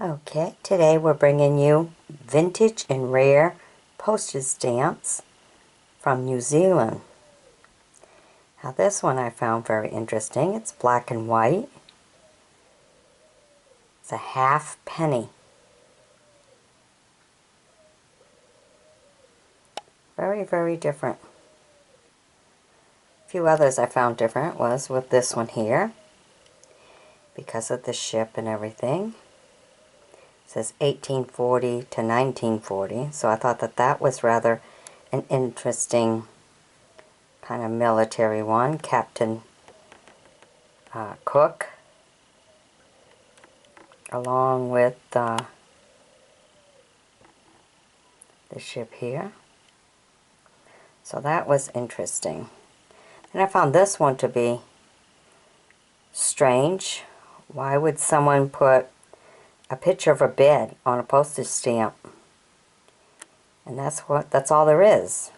Okay, today we're bringing you vintage and rare postage stamps from New Zealand. Now this one I found very interesting. It's black and white. It's a half penny. Very, very different. A few others I found different was with this one here, because of the ship and everything. It says 1840 to 1940, so I thought that that was rather an interesting kind of military one. Captain Cook, along with the ship here. So that was interesting. And I found this one to be strange. Why would someone put a picture of a bed on a postage stamp? And that's all there is.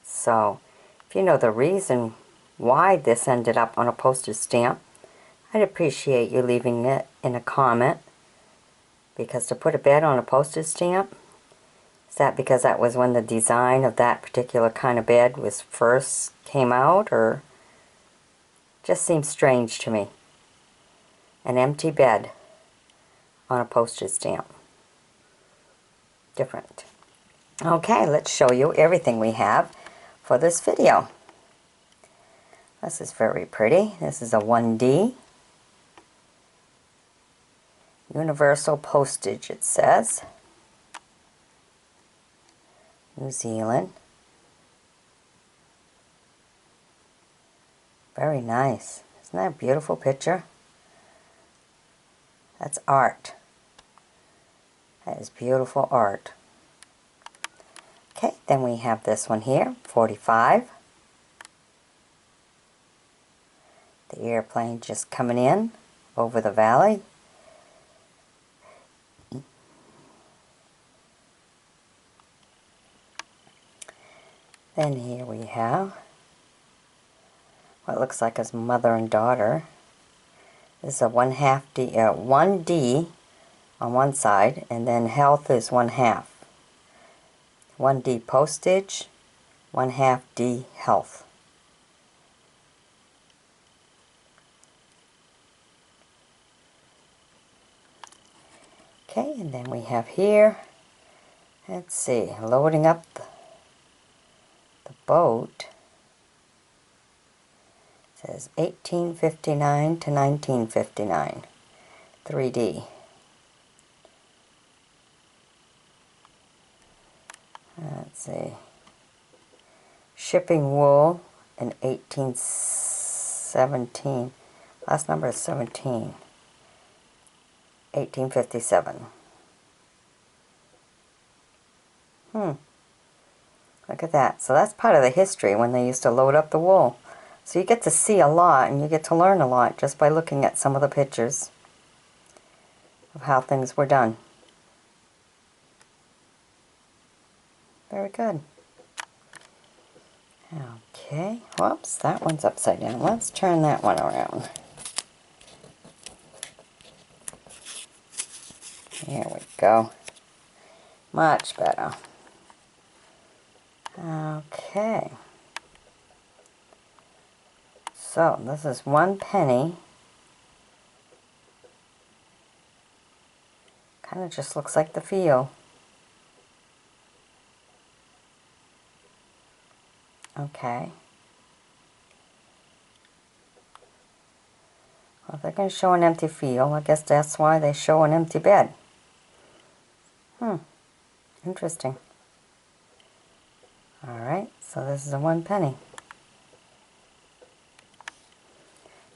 So if you know the reason why this ended up on a postage stamp, I'd appreciate you leaving it in a comment. Because to put a bed on a postage stamp, is that because that was when the design of that particular kind of bed was first came out, or just seems strange to me? An empty bed on a postage stamp. Different. Okay, let's show you everything we have for this video. This is very pretty. This is a 1D. Universal Postage, it says. New Zealand. Very nice. Isn't that a beautiful picture? That's art. That is beautiful art. Okay, then we have this one here, 45. The airplane just coming in over the valley. Then here we have what looks like his mother and daughter. This is a 1D on one side, and then health is 1/2. 1D postage, 1/2 D health. Okay, and then we have here, let's see, loading up the boat. It says 1859 to 1959, 3D. Let's see, shipping wool in 1817. Last number is 17. 1857. Look at that. So that's part of the history when they used to load up the wool. So you get to see a lot, and you get to learn a lot just by looking at some of the pictures of how things were done. Very good. Okay, whoops, that one's upside down. Let's turn that one around. There we go. Much better. Okay. So, this is 1 penny. Kind of just looks like the feel. Okay. Well, if they're going to show an empty feel, I guess that's why they show an empty bed. Interesting. Alright, so this is a 1 penny.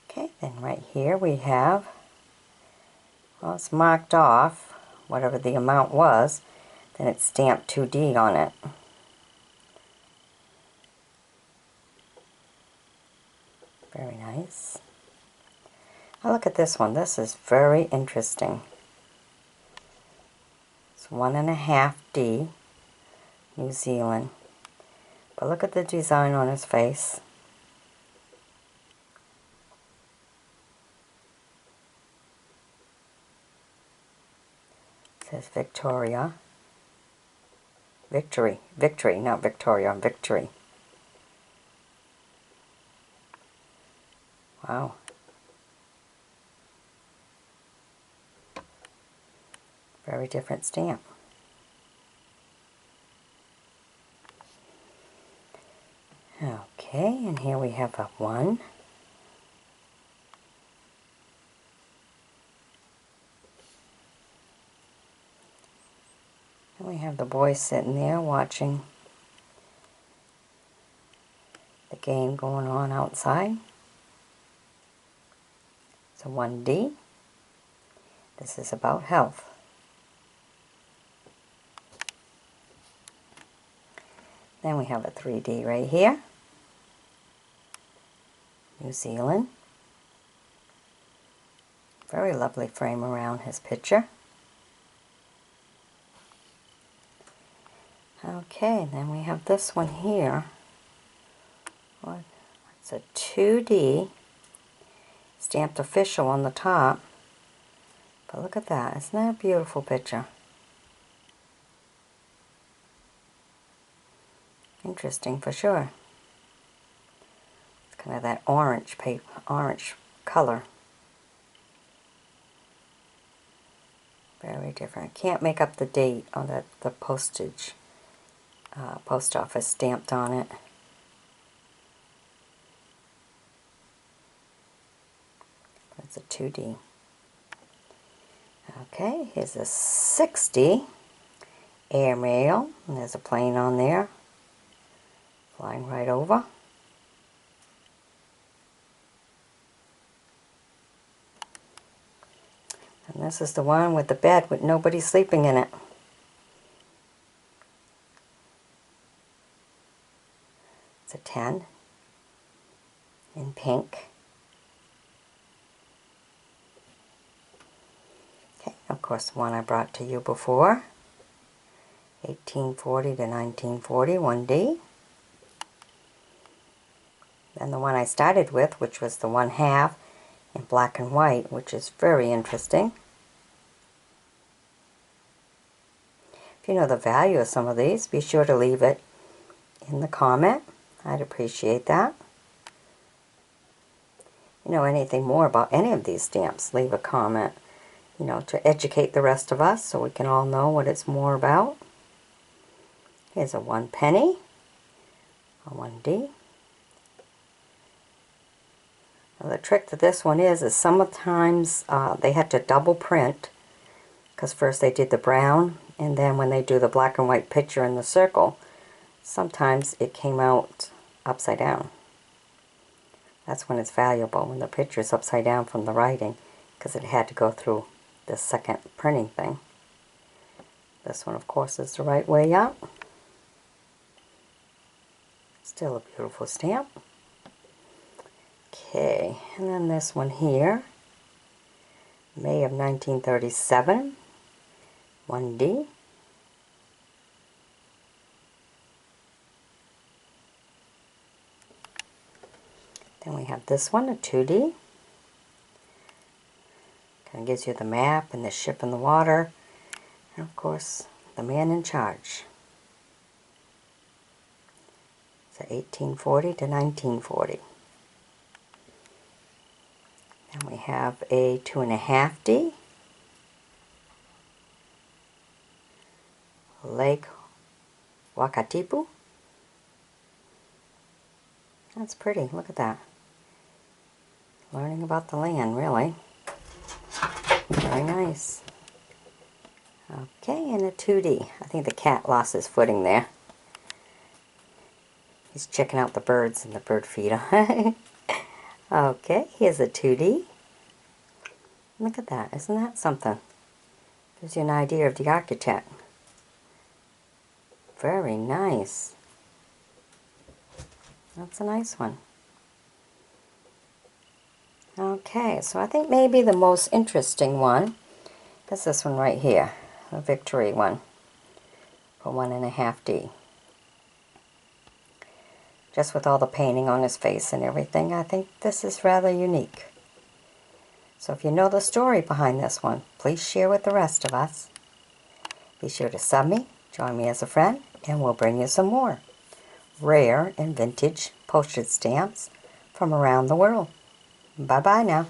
Okay, then right here we have, well, it's marked off, whatever the amount was, then it's stamped 2D on it. Very nice. Now look at this one. This is very interesting. It's 1.5 D, New Zealand. But look at the design on his face. says Victoria. Victory. Victory, not Victoria. Victory. Wow. Very different stamp. Okay, and here we have a 1. And we have the boy sitting there watching the game going on outside. It's a 1D. This is about health. Then we have a 3D right here. New Zealand. Very lovely frame around his picture. Okay, then we have this one here. It's a 2D. Stamped official on the top. But look at that. Isn't that a beautiful picture? Interesting for sure. It's kind of that orange color. Very different. Can't make up the date on the postage. Post office stamped on it. It's a 2D. Okay, here's a 60 airmail. And there's a plane on there. Flying right over. And this is the one with the bed with nobody sleeping in it. It's a 10 in pink. Okay, of course the one I brought to you before. 1840 to 1940, 1D. Then the one I started with, which was the 1/2 in black and white, which is very interesting. If you know the value of some of these, be sure to leave it in the comment. I'd appreciate that. You know anything more about any of these stamps, leave a comment, you know, to educate the rest of us so we can all know what it's more about. Here's a 1 penny, a 1D. Now the trick to this one is sometimes they had to double print, because first they did the brown, and then when they do the black and white picture in the circle, sometimes it came out upside down. That's when it's valuable, when the picture is upside down from the writing, because it had to go through the second printing thing. This one, of course, is the right way up. Still a beautiful stamp. Okay, and then this one here, May of 1937, 1D. Then we have this one, a 2D. Kind of gives you the map and the ship in the water, and of course, the man in charge. It's a 1840 to 1940. Then we have a 2.5D. Lake Wakatipu. That's pretty. Look at that. Learning about the land, really. Very nice. Okay, and a 2D. I think the cat lost his footing there. He's checking out the birds in the bird feeder. Okay, here's a 2D. Look at that. Isn't that something? Gives you an idea of the architect. Very nice. That's a nice one. Okay, so I think maybe the most interesting one is this one right here, the Victory one, for 1.5D. Just with all the painting on his face and everything, I think this is rather unique. So if you know the story behind this one, please share with the rest of us. Be sure to sub me, join me as a friend, and we'll bring you some more rare and vintage postage stamps from around the world. Bye-bye now.